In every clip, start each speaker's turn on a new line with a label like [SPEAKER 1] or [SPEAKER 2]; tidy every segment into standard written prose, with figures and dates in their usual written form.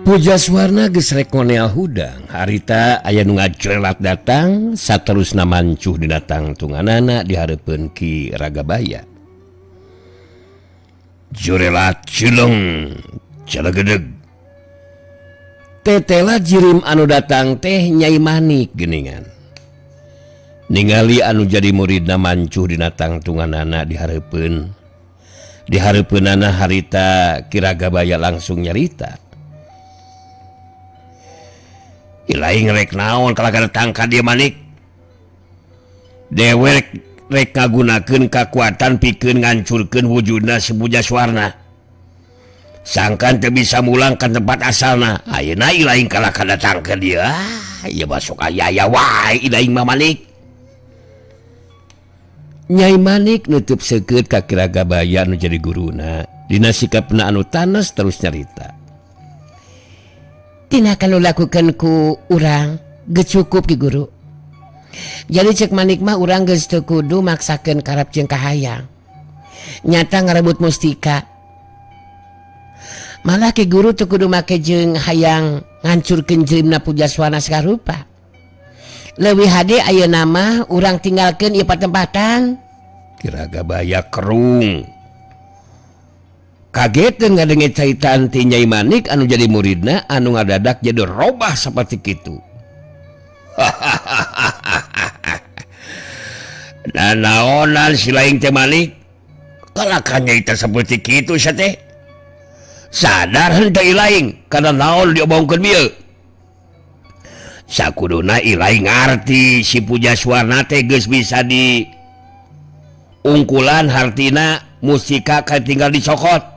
[SPEAKER 1] Pujaswarna geus rek ngoneal hudang harita aya nu ngajrelat datang saterusna mancuh dina tangtunganana dihareupeun Ki Ragabaya. Jurelat culung calegedeg. Tetela jirim anu datang teh Nyai Manik geuningan. Ningali anu jadi muridna mancuh dina tangtunganana dihareupeun. Dihareupeunana harita Ki Ragabaya langsung nyarita. Ilaing rek naon kalau tangka dia Manik dewek rek ngagunakeun kekuatan pikeun ngancurkeun wujudna si Pujaswarna sangkan teu bisa mulang ka tempat asalna ayeuna ilaing kalah datang ka dia ieu masuk aya wae ilaing mah Manik. Nyai Manik nutup seukeut ka Ki Ragabaya anu jadi guruna dina sikapna anu tanes terus nyarita. Tina kalau lakukan ku urang geus cukup Ki Guru. Jadi cek Manik mah urang geus teu kudu maksakeun karep jeung kahayang. Nyata ngarebut mustika. Malah Ki Guru teu kudu make jeung hayang ngancurkeun jirimna Pujaswarna sakarupa. Leuwih hade ayeuna mah urang tinggalkeun ieu patempatan. Ki Ragabaya kerung. Kaget ngadenge caitan ti Nyai Manik anu jadi muridna anu ngadadak jadi robah seperti kitu. Dan naonan si laing teh Manik kalakan nyaita seperti kitu sia teh. Sadar henteu ilaing kana naon diomongkeun bieu. Sakuduna ilaing ngarti si Pujaswarna teh geus bisa di ungkulan hartina mustika katinggal dicokot.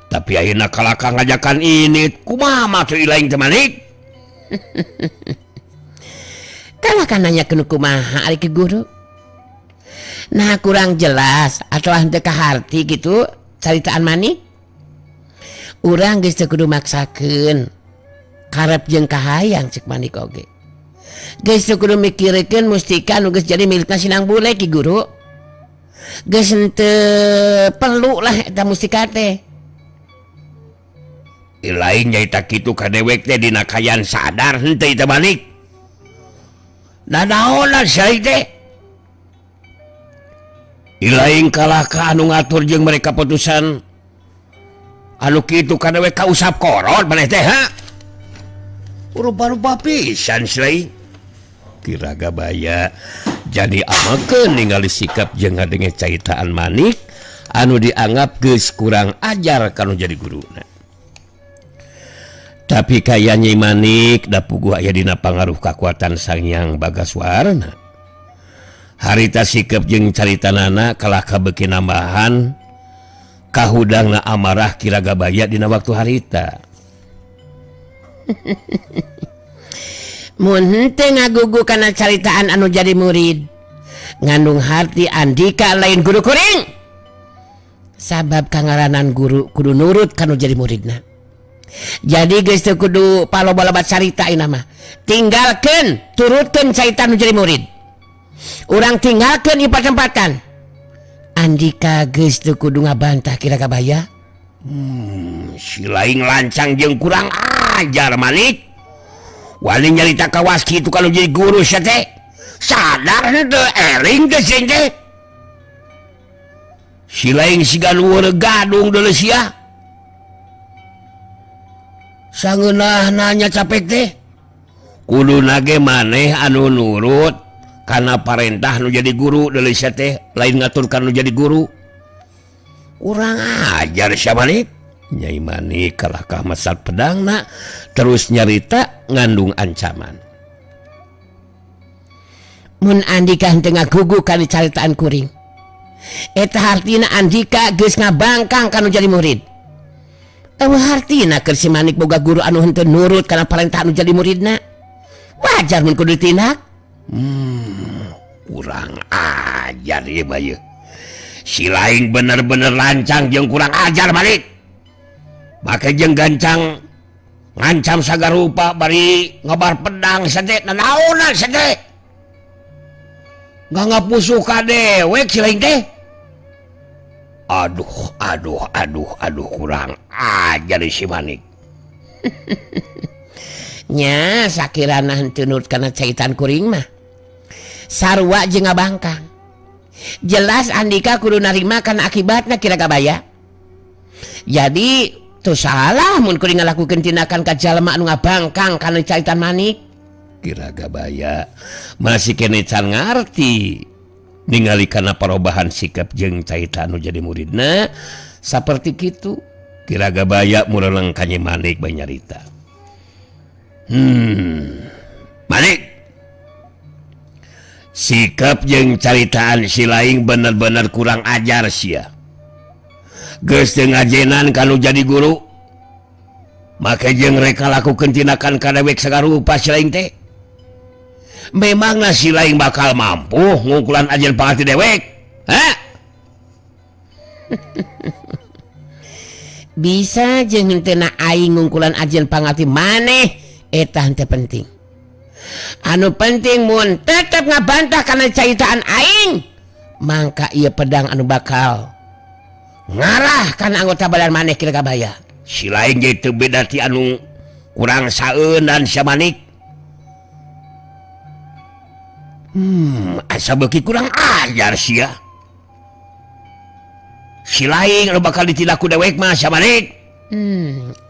[SPEAKER 1] Tapi ayeuna kalaka ngajakan ini kumaha maksud ilaing teh Manik?
[SPEAKER 2] Kalaka nanyakeun kumaha ari Ki Guru? Nah kurang jelas atau henteu kaharti gitu caritaan Manik? Urang geus teu kudu maksakeun karep jeung kahayang cek Manik oge. Geus teu kudu mikirkeun mustika anu geus jadi milikna Sinang Bule Ki Guru. Geus henteu perlu lah eta mustika teh.
[SPEAKER 1] Ilaing nyaita kitu ka dewek teh dina kayan sadar henteu teh Manik. Da naonan sai teh? Ilaing kalaka anu ngatur jeung mereka putusan anu kitu ka dewek ka usap korot maneh teh ha? Rupa-rupa pisan sai. Ki Ragabaya jadi amakeun ningali sikap jeung ngadenge caitaan Manik anu dianggap geus kurang ajar kanu jadi guruna. Tapi kaya Nyai Manik da puguh aya dina pangaruh kakuatan Sang Hyang Bagaswarna. Harita sikep jeung caritanana kalah kabeuki nambahan kahudangna amarah Ki Ragabaya dina waktu harita.
[SPEAKER 2] Mun henteu ngagugu kana caritaan anu jadi murid ngandung harti Andika lain guru kuring. Sabab kangaranan guru kudu nurut kanu jadi muridna. Jadi geus teu kudu paloba-loba carita ayeuna mah. Tinggalkeun, turutkeun carita nu jadi murid. Urang tinggalkeun ieu patempatan. Andika geus teu kudu ngabantah Ki Ragabaya.
[SPEAKER 1] Si laing lancang jeung kurang ajar Manik. Wali nyarita kawas kitu kalau jadi guru sia teh. Sadar henteu eling teh sing teh. Si laing siga nu gadung deuleu sia. Sangeunah nanya capek teh kuduna ge maneh anu nurut kana parentah nu jadi guru deuleu sia teh lain ngaturkan nu jadi guru. Urang ajar sia Manik. Nyai Manik kalah ka masal pedangna terus nyarita ngandung ancaman.
[SPEAKER 2] Mun Andika henteu ngagugu kana caritaan kuring eta hartina Andika geus ngabangkang kanu jadi murid. Eueuh hartina keur si Manik boga guru anu henteu nurut kana parentah anu jadi muridna. Wajar mun kudu ditindak.
[SPEAKER 1] Kurang ajar ieu bae. Si laing bener-bener lancang jeung kurang ajar Manik. Make jeung gancang ngancam sagarupa bari ngabar pedang sate naonan sate. Ngapusuh ka dewek si laing teh. Aduh, kurang ajar si Manik.
[SPEAKER 2] nya sakirana henteu nurut kana caitan kuring mah sarua jeung ngabangkang jelas Andika kudu narima kana akibatna kira gabaya jadi tuh salah mun kuring ngalakukeun tindakan ka jalma anu ngabangkang kana caitan manik
[SPEAKER 1] kira gabaya masih kene can ngarti ningali kana perubahan sikap jeung caitan anu jadi muridna saperti kitu kira gabaya murelang ka Nyai Manik bae nyarita Manik sikap jeung caritaan si laing bener-bener kurang ajar sia geus teu ngajenan kanu jadi guru make jeung reka lakukeun tindakan ka dewek sagarupa si laing teh memangna si laing bakal mampu ngungkulan ajen pangati dewek
[SPEAKER 2] bisa jeung henteu aing ngungkulan ajen pangati maneh eta henteu penting anu penting mun tetep ngabantah kana caitaan aing mangka ieu pedang anu bakal ngarah kana anggota badan maneh kira kabaya
[SPEAKER 1] si laing ge teu beda ti anu kurang saeunan sia Manik asa beuki kurang ajar sia si laing anu bakal ditindak ku dewek mah sia Manik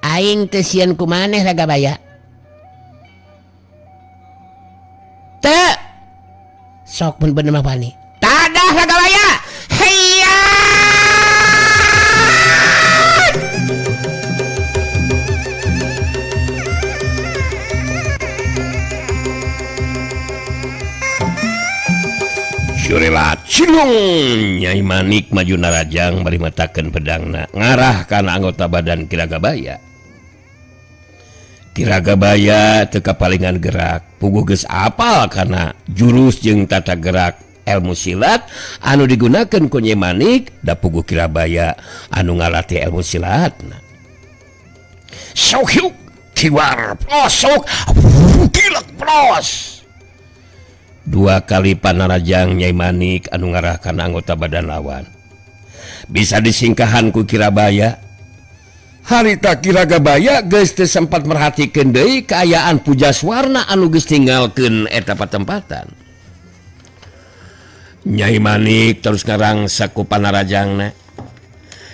[SPEAKER 2] aing teu sieun ku maneh Ragabaya teu sok mun bener mah bani tadah Ragabaya hayya
[SPEAKER 1] Syurelat cilung Nyai Manik maju narajang bari matakeun pedangna ngarah kana anggota badan Kiragabaya. Kiragabaya teu kapalingan gerak, puguh geus apal kana jurus jeung tata gerak ilmu silat anu digunakeun ku Nyai Manik da puguh Kiragabaya anu ngalatih ilmu silatna. Sauhyuk kiwar prosok kilak pros. Dua kali panarajang Nyai Manik anu ngarahkan anggota badan lawan bisa disingkahan ku Kirabaya. Harita Kiragabaya geus teu sempat merhatikeun deui kaayaan Pujaswarna anu geus tinggalkeun eta patempatan. Nyai Manik terus ngarangsa ku panarajangna.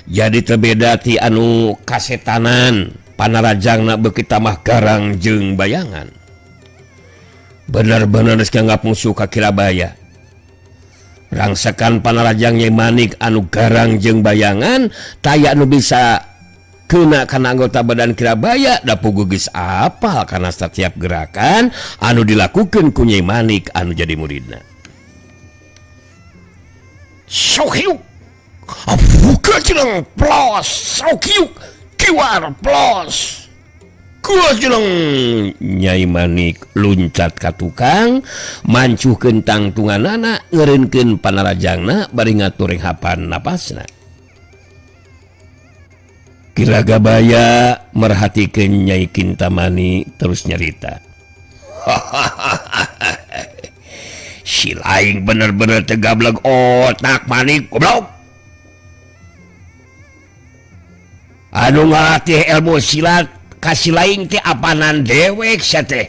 [SPEAKER 1] Jadi teu beda ti anu kasetanan, panarajangna beuki tamah garang jeung bayangan. Bener-bener nganggap musuh ka Kirabaya. Rangsakan panarajang Nyai Manik anu garang jeung bayangan taya anu bisa kena kana anggota badan Kirabaya da puguh geus apal kana setiap gerakan anu dilakukeun ku Nyai Manik anu jadi muridna. Sauhyuk abuka jeung plos sauhyuk kiwar plos. Kuajeleng Nyai Manik luncat ka tukang mancuhkeun tangtunganana ngeureunkeun panarajangna bari ngatur hapan napasna. Kiragabaya merhatikeun Nyai Kintamani terus nyarita. Si laing bener-bener teu gableg otak Manik goblok. Anu ngalatih ilmu silat kasih lain teh apanan dewek sia teh.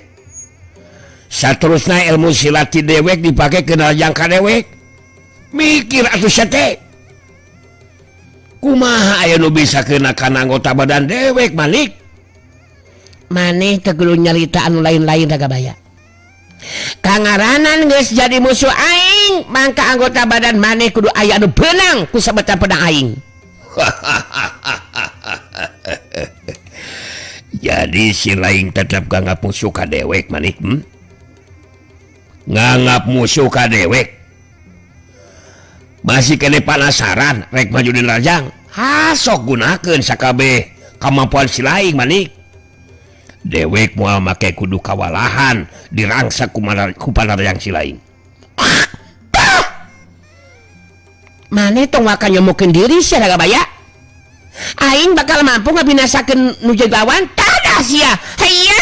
[SPEAKER 1] Saterusna ilmu silat ti dewek dipake kenal jangka dewek. Mikir atuh sia teh. Kumaha aya nu bisa kena kana anggota badan dewek Manik?
[SPEAKER 2] maneh teu kudu nyarita anu lain-lain Ragabaya. Kangaranan geus jadi musuh aing, mangka anggota badan maneh kudu aya anu beunang ku sabeta pedang aing.
[SPEAKER 1] Jadi si lain tetap nganggap musuh ka dewek Manik. Nganggap musuh ka dewek. Masih kene penasaran rek maju di rajang. Sok gunakeun sakabeh kemampuan si lain Manik. Dewek moal make kudu kawalahan dirangsa ku panarajang si lain.
[SPEAKER 2] Maneh tong waka nyomokeun diri sia Ragabaya. Aing bakal mampu ngabinasakeun nu jagawan tadah sia. Hayya.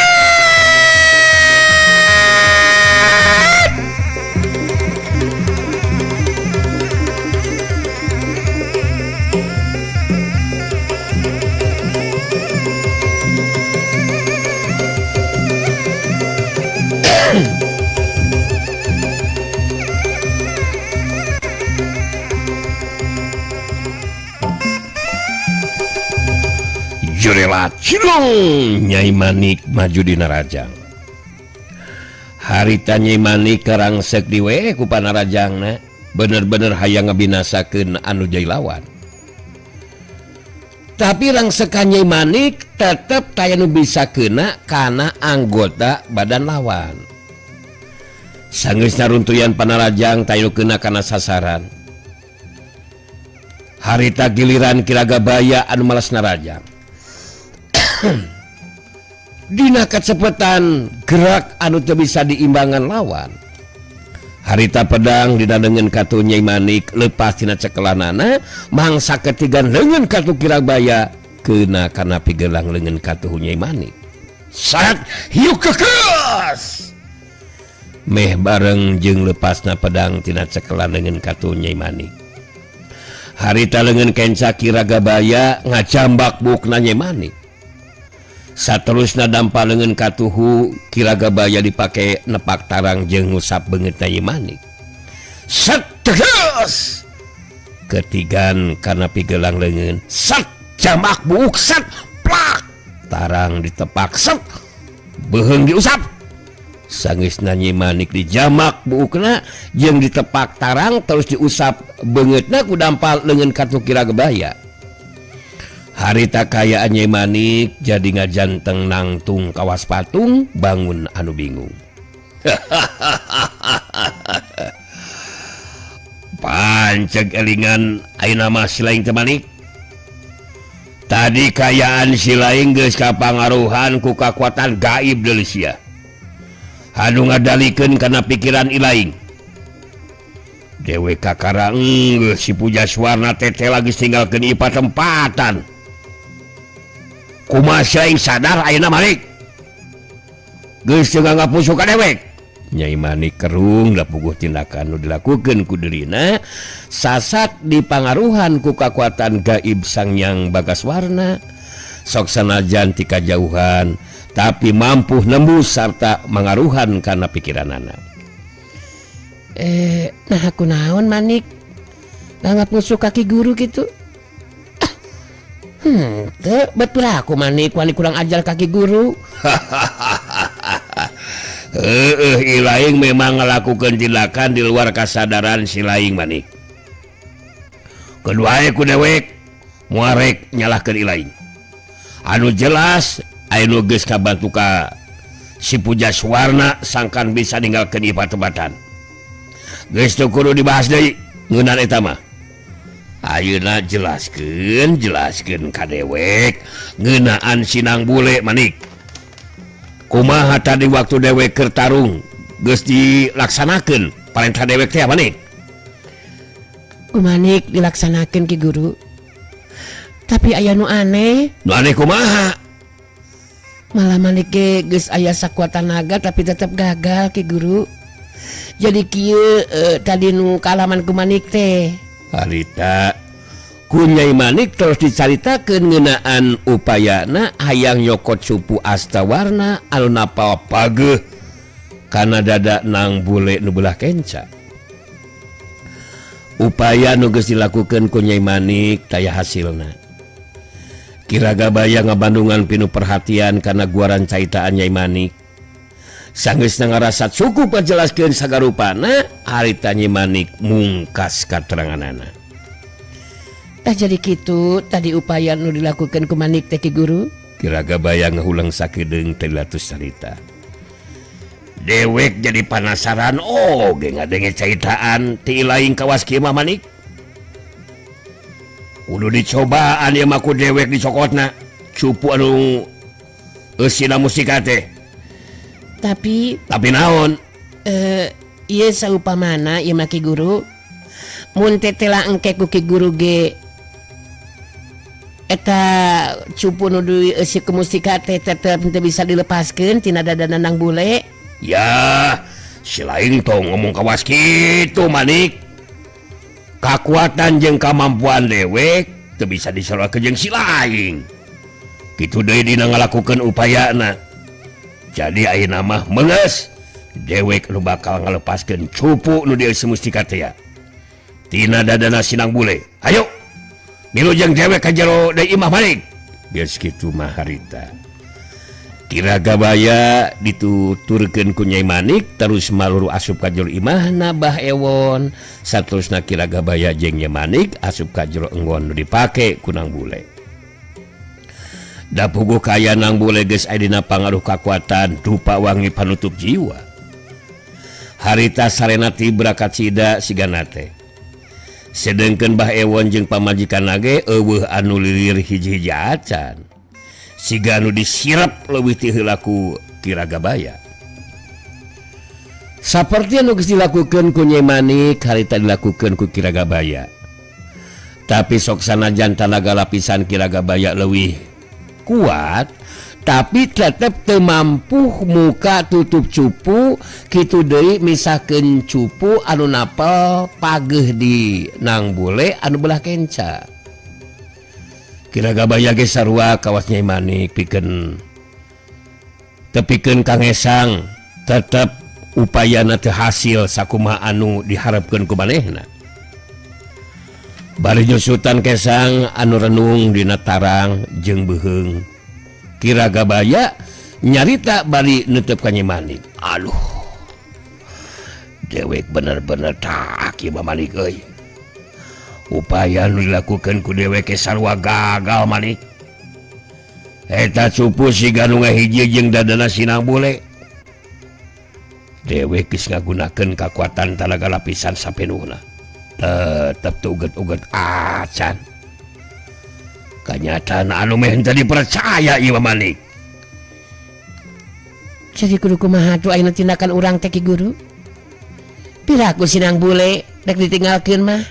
[SPEAKER 1] jerelat Nyai Manik maju di Narajang harita Nyai Manik kerangsek diwe ku Panarajangna bener-bener hayang ngabinasakeun anu jai lawan tapi rangsekan Nyai Manik tetep taya nu bisa kena kana anggota badan lawan sanggeusna runtuyan Panarajang taya nu kena kana sasaran harita giliran Kiragabaya anu malas Narajang dina kacepetan gerak anu teu bisa diimbangan lawan harita pedang dina dengan katu Nyai Manik lepas tina cekelanana mangsa ketigan leungeun katu Kiragabaya kena kana pigelang leungeun katu Nyai Manik sat hiu kekeus meh bareng jeung lepasna pedang tina cekelan leungeun katu Nyai Manik harita leungeun kenca Kiragabaya ngajambak bukna Nyai Manik saterusna dampa leungeun katuhu Kiragabaya dipake nepak tarang jeung ngusap beungeutna Nyai Manik set tegas ketigan kana pigelang leungeun set jambak buk set plak tarang ditepak set beuheung diusap sanggeusna Nyai Manik dijamak buukna jeung ditepak tarang terus diusap beungeutna ku dampal leungeun katu Kiragabaya harita kayaan Nyai Manik jadi ngajanteng nangtung kawas patung bangun anu bingung panceg elingan ayeuna mah si laing teu Manik tadi kayaan si laing geus kapangaruhan ku kakuatan gaib deui sia anu ngadalikeun kana pikiran ilaing dewe kakara si Pujaswarna tete lagi tinggalkeun ipa tempatan kumaha aing sadar ayeuna Manik geus teu ngapusu ka dewek Nyai Manik kerung da puguh tindakan nu dilakukeun ku deurina sasat dipangaruhan ku kakuatan gaib Sang Hyang Bagaswarna sok sanajan ti kajauhan tapi mampu nembus sarta mangaruhan kana pikiranana
[SPEAKER 2] nah aku naon Manik nganggap musuh kaki guru gitu betul aku Manik wani kurang ajar kaki guru
[SPEAKER 1] ilaing memang ngelakukan tindakan di luar kesadaran si laing Manik kedua ku dewek muarek nyalahkeun ilaing anu jelas anu geus kabantu ka si Pujaswarna sangkan bisa ninggalkeun ieu patebatan geus teu kudu dibahas deui ngeunaan eta mah ayeuna jelaskeun ka dewek ngeunaan sinang bule Manik kumaha tadi waktu dewek keur tarung geus dilaksanakeun parentah dewek teh Manik
[SPEAKER 2] ku Manik dilaksanakeun Ki Guru tapi aya nu aneh
[SPEAKER 1] kumaha
[SPEAKER 2] malah Manik ge geus aya sakuatan naga tapi tetap gagal Ki Guru jadi kieu tadi nu kalaman ku Manik teh
[SPEAKER 1] harita ku Nyai Manik terus dicaritakeun ngeunaan upayana hayang nyokot supu Astawarna anu napal pageuh kana dada nang bule nu beulah kenca upaya nu geus dilakukeun ku Nyai Manik taya hasilna Kiragabaya ngabandungan pinu perhatian kana guaran caitaan Nyai Manik sanggeusna ngarasa cukup ngajelaskeun sagarupana harita Nyai Manik mungkas kateranganana
[SPEAKER 2] jadi gitu tadi upaya nu dilakukan ku Manik teh Ki Guru
[SPEAKER 1] Kiragabaya ngahulang sakedeung tilatus carita dewek jadi panasaran oge ngadenge caitaan ti laing kawas kieu mah Manik kudu dicobaan ieu mah ku dewek dicokotna cupu anu eusina musika teh
[SPEAKER 2] tapi
[SPEAKER 1] naon
[SPEAKER 2] ieu saupamana ieu mah Ki Guru mun teh telah engke ku Ki Guru ge eta cupu nu eusi ku musika teh tetep teu bisa dilepaskeun tina dadana nang bule
[SPEAKER 1] ya si laing tong ngomong kawas kitu Manik kakuatan jeung kamampuan dewek teu bisa disorokeun jeung si laing kitu deui dina ngalakukeun upayana jadi ayeuna mah meungeus dewek nu bakal ngalepaskeun cupu nu dieu mustika teh tina dadana sinang bule ayo milu jeung dewek ka jero deui imah Manik geus kitu mah harita Kiragabaya dituturkeun ku Nyai Manik terus maluru asup ka jero imahna Bah Ewon saterusna Kiragabaya jeung Nyai Manik asup ka jero enggon nu dipake ku Nang Bule. Da puguh kaya Nang Bule geus aya dina pangaruh kakuatan rupa wangi panutup jiwa. Harita sarena ti brakat sida sigana teh. Sedengkeun Bah Ewon jeung pamajikanna ge eueuh anu lilir hiji-hiji acan. Siga anu disirap leuwih ti heula ku Kiragabaya. Saperti anu geus dilakukeun ku Nyai Manik harita dilakukeun ku Kiragabaya. Tapi sok sanajan tanaga lapisan Kiragabaya leuwih kuat, tapi tetep teu mampu muka tutup cupu kitu deui misahkeun cupu anu napel pageuh di Nang Bule anu belah kenca. Kiragabaya ge sarua kawas Nyai Manik pikeun tepikeun Kang Esang tetep upayana teu hasil sakumaha anu diharapkeun ku manehna. Bari nyusutan Kesang anu renung dina tarang jeung beuheung Kiragabaya nyarita bari neuteup ka Nyai Manik. Aduh, dewek bener-bener tak ieu Manik euy. Upaya nu dilakukeun ku dewek sarua gagal Manik. Eta cupu siga nu ngahiji jeung dadana si Nang Bule. Dewek geus ngagunakeun kakuatan tanaga lapisan sapenuhna. Tetep teu uget-uget acan. Kanyataan anu meh henteu dipercaya ieu Manik.
[SPEAKER 2] Jadi kudu kumaha atuh ayeuna tindakan urang teh Ki Guru? Piraku si Nang Bule rek ditinggalkeun mah.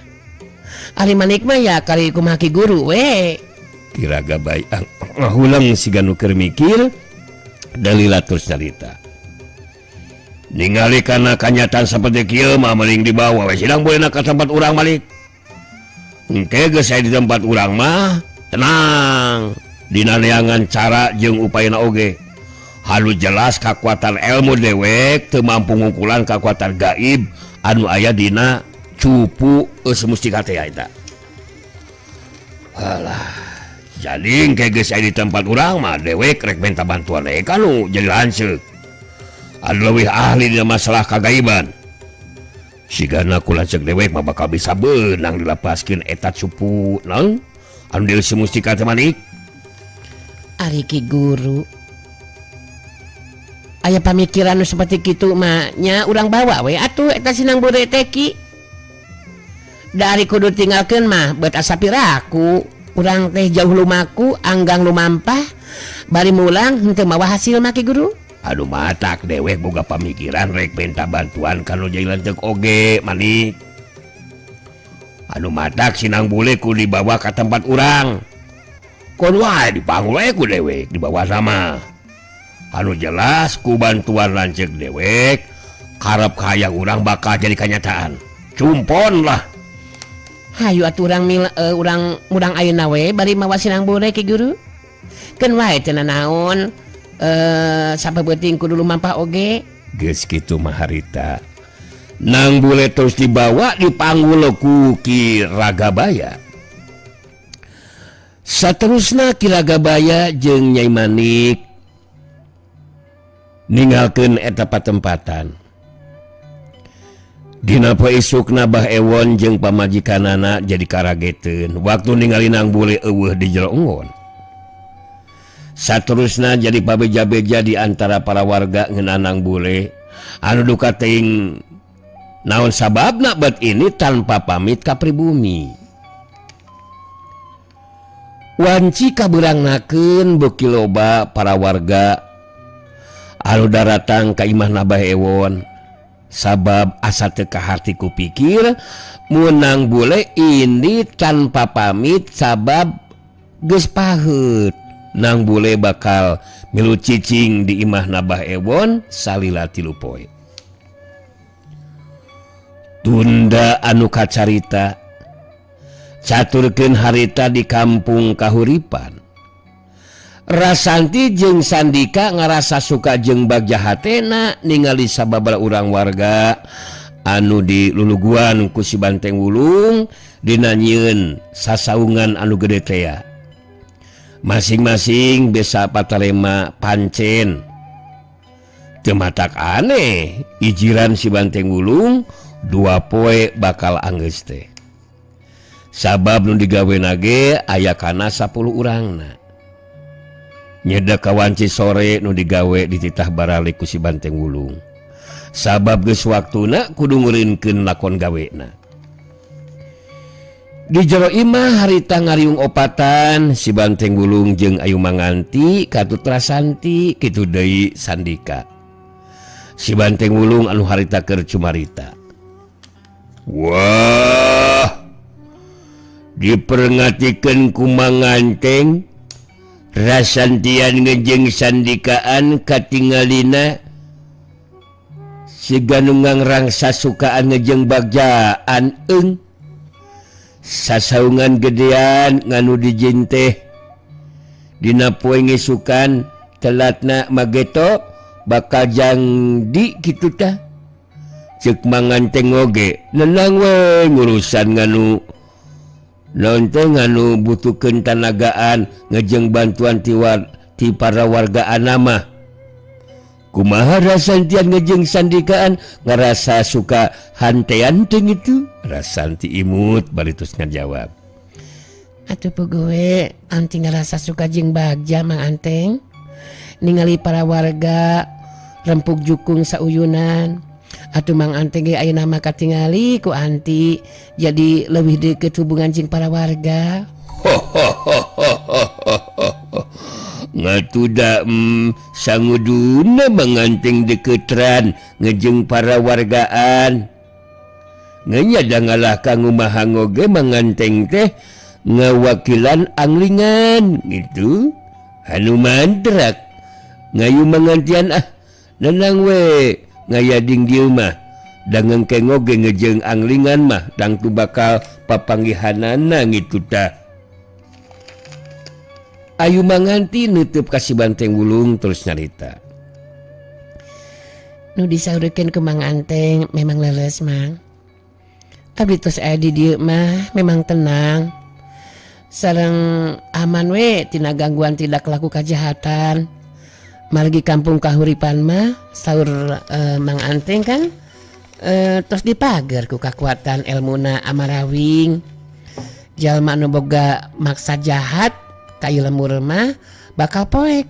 [SPEAKER 2] Ari Manik mah ya kali kumaha Ki Guru we.
[SPEAKER 1] Kiragabaya ngahulang siga nu keur mikir dalila terus nyarita. Ningali kana kanyataan saperti kieu mah mending dibawa we sidang bolehna ka tempat urang Manik. Engke geus aya di tempat urang mah tenang. Dina neangan cara jeung upayana oge. Halu jelas kakuatan ilmu dewek teu mampu ngukulan kakuatan gaib anu aya dina cupu semustika teh eta. Halah, jadi engke geus aya di tempat urang mah dewek rek minta bantuan kanu jadi lanceuk. Anu leuwih ahli dina masalah kagaiban. Sigana ku lanceuk dewek mah bakal bisa beunang dilapaskeun eta cupu naon anu deui semustika teh Manik.
[SPEAKER 2] Ari Ki Guru, aya pamikiran nu seperti kitu mah nya urang bawa we atuh eta si Nang Bule teh Ki. Dari kudu tinggalkeun mah beut asa piraku. Urang teh jauh lumaku, anggang lumampah. Bari mulang henteu mawa hasil mah Ki Guru.
[SPEAKER 1] Aduh matak dewek boga pamikiran rek minta bantuan kanu jadi lanceuk oge Manik. Anu matak si Nang Bule kudu dibawa ka tempat urang. Kon wae dipanggul we ku dewek dibawa sama. Anu jelas ku bantuan lanceuk dewek karep hayang urang bakal jadi kanyataan. Cumpon lah.
[SPEAKER 2] Hayu atuh urang mudang ayeuna we bari mawa si Nang Bule Ki Guru. Keun wae cenah naon sapebeuting kudu lumampah oge.
[SPEAKER 1] Geus kitu mah harita Nang Bule terus dibawa dipanggul ku Kiragabaya. Saterusna Kiragabaya jeung Nyai Manik ninggalkeun eta patempatan. Dina poe isukna Bah Ewon jeung pamajikanana jadi karageteun waktu ningali Nang Bule eueuh di jero enggon. Saterusna jadi pabeja-beja di antara para warga ngeunaan Nang Bule anu duka teuing naon sababna bet ini tanpa pamit ka pribumi. Wanci kabeurangnakeun beuki loba para warga anu daratang ka imahna Bah Ewon sabab asa teu kaharti ku pikir mun Nang Bule ini tanpa pamit sabab geus paheut Nang Bule bakal milu cicing di imahna Bah Ewon salila 3 poe. Tunda anu kacarita caturkeun harita di kampung kahuripan. Rasanti jeung Sandika ngarasa suka jeung bagja hatena ningali sababaraha urang warga anu diluluguan ku si Banteng Wulung dina nyieun sasaungan anu gede teh. masing-masing bisa patalema pancen tematak aneh ijiran si Banteng Wulung 2 poe bakal anggeus teh sabab nu digawe nage aya kana 10 urangna nyeda kawanci sore nu digawe dititah baralik ku si Banteng Wulung sabab geus waktuna kudu ngurinkeun lakon gawena di jero imah harita ngariung opatan si Banteng Wulung jeung Ayu Manganti katut Rasanti kitu deui Sandika si Banteng Wulung anu harita keur cumarita wah diperengatikeun ku Manganteng Rasantian ngejeng Sandikaan katingalina siga nu ngangrang sasukaan ngejeng bagjaan sasaungan gedean nganu dijin teh dina poe ngisukan telatna mageto bakal jangdi kitu tah ceuk Manganteng oge nenang we ngurusan nganu naon teh nganu butuhkeun tanagaan ngejeng bantuan ti para wargaan mah kumaha Rasantian ngejeng Sandikaan ngarasa suka hantean teuing itu Rasanti imut bari terus ngajawab
[SPEAKER 2] atuh puguwe anti ngerasa suka jeung bagja Mang Anteng ningali para warga rempuk jukung sauyunan atuh Mang Anteng ge ayeuna mah katingali ku anti jadi leuwih deukeut hubungan jeung para warga
[SPEAKER 1] ngatuda sanguduna Manganteng deketran ngejeng para wargaan ngenya ngalah kanggo mahang oge Manganteng teh ngawakilan anglingan gitu anu mantrak ngayu Mangantian nenang we ngayading dieu mah da ngengkeng oge ngejeng anglingan mah dang tu bakal papanggihanana gitu tah Ayu Manganti nutup kasih Banteng Wulung terus nyarita
[SPEAKER 2] nu disaurikeun ke Mang Anteng memang leles Mang abdi tos aya di dieu mah memang tenang sareng aman we tina gangguan tidak laku kajahatan margi kampung kahuripan mah saur Mang Anteng kan tos dipager ku kakuatan elmuna Amarawing jalma nu boga maksa jahat kayu lembur mah bakal poek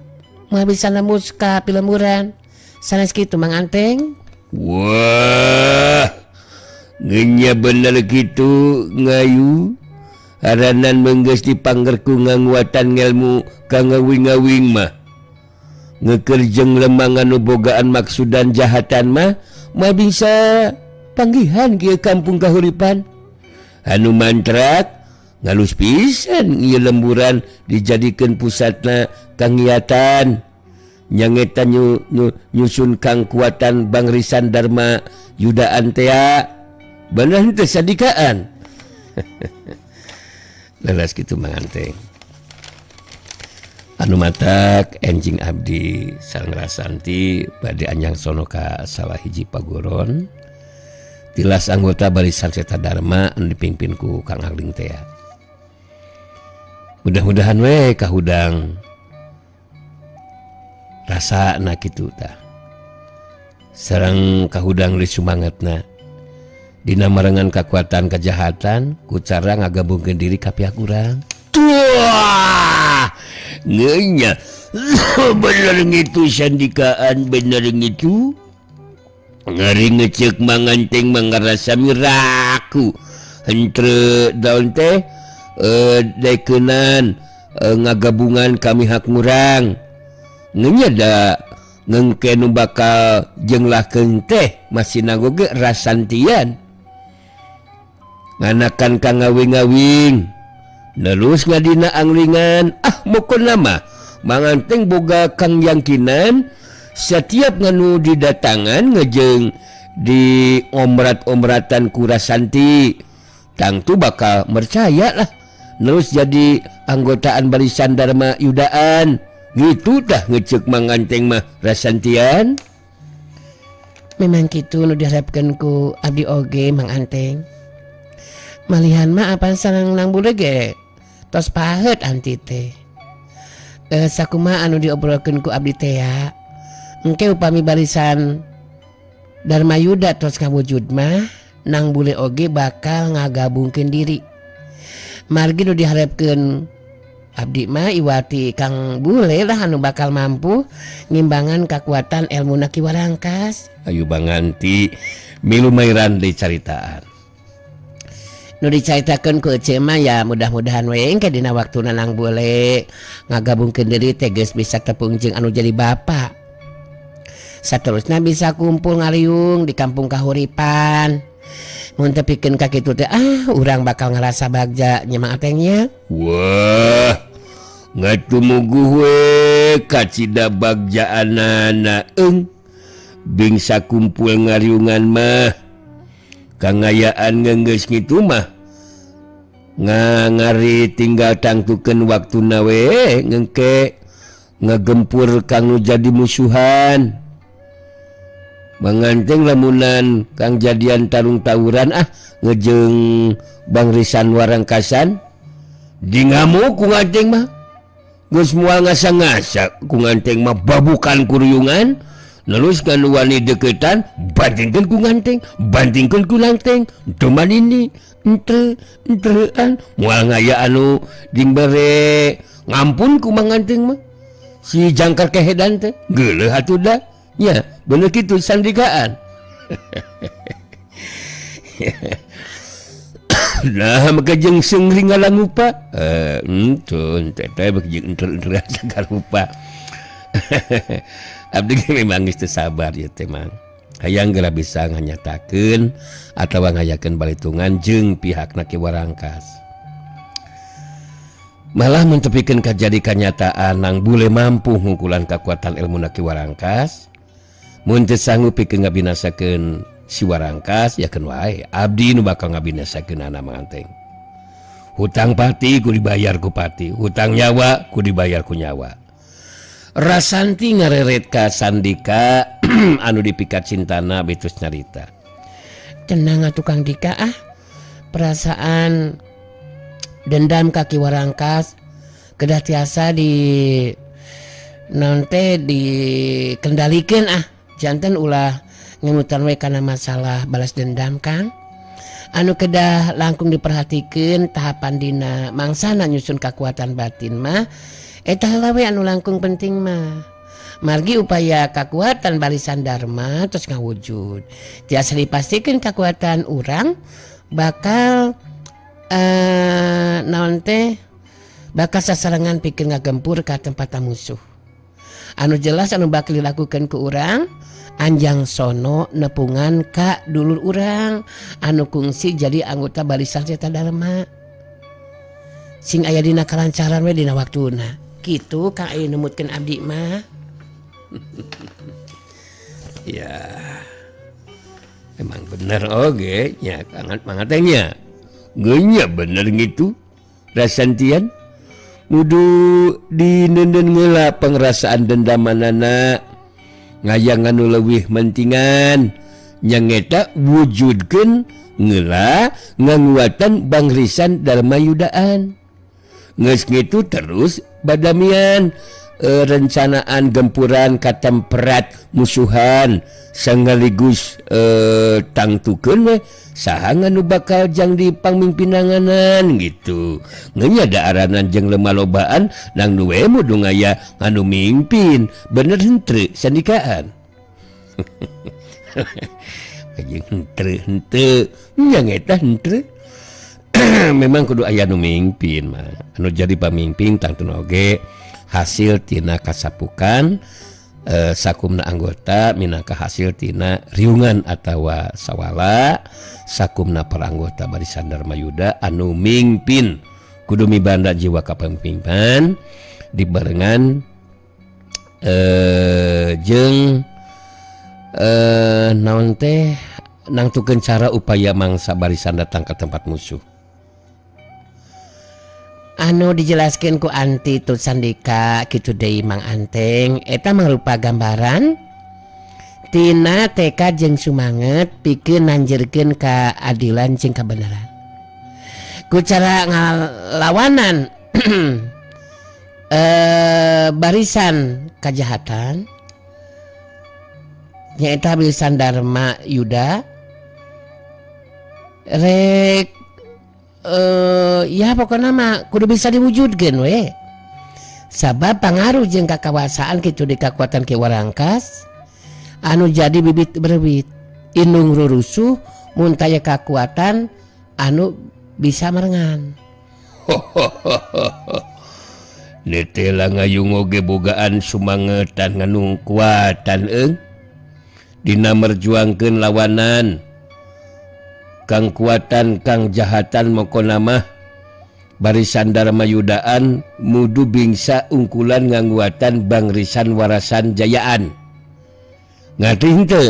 [SPEAKER 2] mau bisa nembus ka pilemuran sanes kitu Mang Anteng
[SPEAKER 1] wah ngenya bener gitu ngayu haranan menggeus dipanggerku nganguatan ngelmu ka ngawing-ngawing mah ngekerjeng lemangan nu bogaan maksudan jahatan mah bisa panggihan kieu kampung kahuripan anu mantrak ngalus pisan ieu lemburan dijadikeun pusatna kangiatan nyangeta nyusun kang kuatan Bangrisan Dharma Yudaan tea bener teh Sandikaan lelas kitu Manganteng anu matak enjing abdi sareng Rasanti bade anjang sono ka salah hiji pagoron tilas anggota Barisan Seta Dharma anu dipimpin ku Kang Agling tea mudah-mudahan we kahudang rasa na kitu tah sareng kahudang li sumangetna dina marengan kakuatan kejahatan ku cara ngagabungkeun diri ka pihak urang wah ngenya bener ngitu Sandikaan bener ngitu ngari ngecek Manganteng mangarasa miraku hentre daun teh daikeunaan ngagabungan kami hak ngurang ngenya da ngengke nu bakal jenglahkeun teh masih nagoge Rasantian nganakan ka ngawing-ngawing terus ngadina anglingan mukon nama Manganteng boga kang yangkinan setiap nganu didatangan ngejeng di omrat-omratan ku Rasanti tang tu bakal percaya lah terus jadi anggotaan Barisan Dharma Yudaan gitu dah ngecek Manganteng mah Rasantian
[SPEAKER 2] memang gitu nu diharapkeun ku abdi oge Mang Anteng malihan mah apa sareng nang bude ge tos paheut anti teh Sakuma anu diobrolkeun ku abdi teh ya. Engke upami barisan Darmayuda tos kawujud mah nang bule oge bakal ngagabungkeun diri. Margi nu diharapkeun abdi mah iwati Kang Bule lah anu bakal mampu ngimbangan kekuatan elmuna Ki Warangkas.
[SPEAKER 1] Ayu banganti milu mairan deui caritaan.
[SPEAKER 2] Nu dicaritakeun ku Ece mah ya mudah-mudahan we engke dina waktuna nang Bule ngagabungkeun diri teh geus bisa tepung jeung anu jadi bapa. Saterusna bisa kumpul ngariung di kampung kahuripan. Mun teu pikeun ka kitu teh urang bakal ngerasa bagja nyemak atengnya.
[SPEAKER 1] Wah, ngatumuguh we ka cida bagjaanana bingsa kumpul ngariungan mah kangayaan ngeunggeus kitu mah ngari tinggal tangtukeun waktuna we ngengke ngagempur kang nu jadi musuhan. Manganteng lamunan kang jadian tarung tawuran ngejeng Bang Risan Warangkasan di ngamuk ku nganteng mah geus moal ngasa-ngasa ku nganteng mah babukan kuruyungan terus kan wani deketan bandingkeun ku nganteng bandingkeun ku langteng cuman ini entrean moal ngaya anu ding bare ngampun ku manganteng mah si jangkar kehedan teh geuleuh atuh da nya bener kitu sandikaan. Nah maka jeung seungri ngalang lupa tun teteh jeung enter sagar lupa. Abdi memang geus teu sabar ieu teh mang hayang geura bisa nganyatakeun atawa ngayakeun balitungan jeung pihakna Ki Warangkas. Malah mun teu pikeun kajadi kanyataan nang Bule mampu ngungkulan kakuatan ilmuna Ki Warangkas. Mun teu sanggup pikeun ngabinasakeun si Warangkas yakeun wae abdi nu bakal ngabinasakeunana manganteng. Hutang pati ku dibayar ku pati, hutang nyawa ku dibayar ku nyawa. Rasanti ngareret ka Sandika anu dipikat cintana betus nyarita.
[SPEAKER 2] Tenang atuh Kang Dika perasaan dendam ka Ki Warangkas kedah tiasa di nonte dikendalikeun janten ulah ngemutan we kana masalah balas dendam Kang. Anu kedah langkung diperhatikeun tahapan dina mangsana nyusun kekuatan batin mah eta heula we anu langkung penting mah. Margi upaya kekuatan barisan Dharma terus ngawujud. Tiasa dipastikeun kekuatan urang bakal naon teh bakal sasarengan pikir ngagempur ka tempat musuh. Anu jelas anu bakal dilakukan ku urang anjang sono nepungan ka dulur urang anu kungsi jadi anggota barisan Seta Dharma sing aya dina kalancaran we dina waktuna kitu Kang aya nemutkeun abdi mah.
[SPEAKER 1] Ya emang bener oge nya mangatengnya geunya bener gitu rasantian mudu dinenden ngeula pengrasaan dendamanana ngayang anu leuwih mentingan nyangeta wujudkeun ngeula nganguatan Bang Risan Darmayudaan. Geus kitu terus badamian rencanaan gempuran katemperat musuhan sangaligus tangtukeun we saha anu bakal jang di pangmimpinanganan gitu. Ngeunya da aranan jeung lemah lobaan nang nu we mudu ngaya anu mimpin bener henteu sandikaan. Jeung henteu nya eta henteu. Memang kudu aya nu mimpin mah. Anu jadi pamimpin tangtuna oge hasil tina kasapukan sakumna anggota minangka hasil tina riungan atawa sawala sakumna para anggota barisan Darmayuda anu mimpin kudu mibanda jiwa kapemimpinan dibarengan jeung naon teh nangtukeun cara upaya mangsa barisan datang ke tempat musuh. Anu dijelaskan ku Anti Tut Sandika kitu deui Mang Anteng eta mangrupa gambaran tina tekad jeung sumanget pikeun nanjeurkeun keadilan jeung kebenaran. Ku cara ngalawanan
[SPEAKER 2] barisan kejahatan nyaeta barisan Dharma Yuda rek ya pokoknya mah kudu bisa diwujudkan we sabab pengaruh jeung kakawasaan kitu di kakuatan Ki Warangkas anu jadi bibit berbit indung rurusuh muntaya kekuatan anu bisa merengan
[SPEAKER 1] netela ngayung oge bogaan sumangetan nganung kuatan dina merjuangkeun lawanan kang kuatan kang jahatan mokona mah barisan Dharma Yudaan mudu bingsa ungkulan ngangguatan bangrisan warasan jayaan ngerti henteu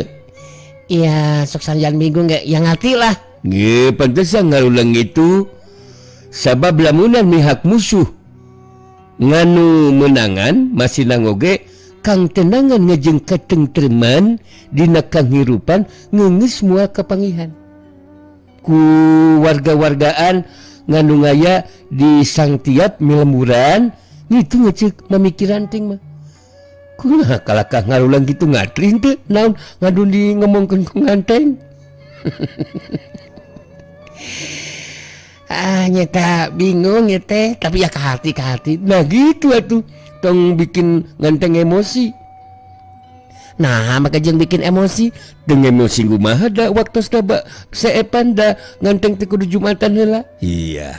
[SPEAKER 2] iya sok sanjan minggu nggak yang ngerti lah
[SPEAKER 1] nge pantesan ngarulang itu sabab lamunan mihak musuh nganu menangan masih nangoge kang tenangan ngejeng ketengtreman dina kanghirupan ngeungeus moal kapangihan ku warga-wargaan nganu ngaya di sang tiap milemuran gitu ngecek memikiran ting mah kunaha kalakah ngarulang gitu ngatring teh naon ngadun di ngomongkeun ku nganteng
[SPEAKER 2] nyata bingung ya teh tapi ya ke hati
[SPEAKER 1] nah gitu atuh tong bikin nganteng emosi
[SPEAKER 2] nah maka jeung bikin emosi
[SPEAKER 1] dengan emosi kumaha da waktu seepan da nganteng teh kudu Jumatan heula iya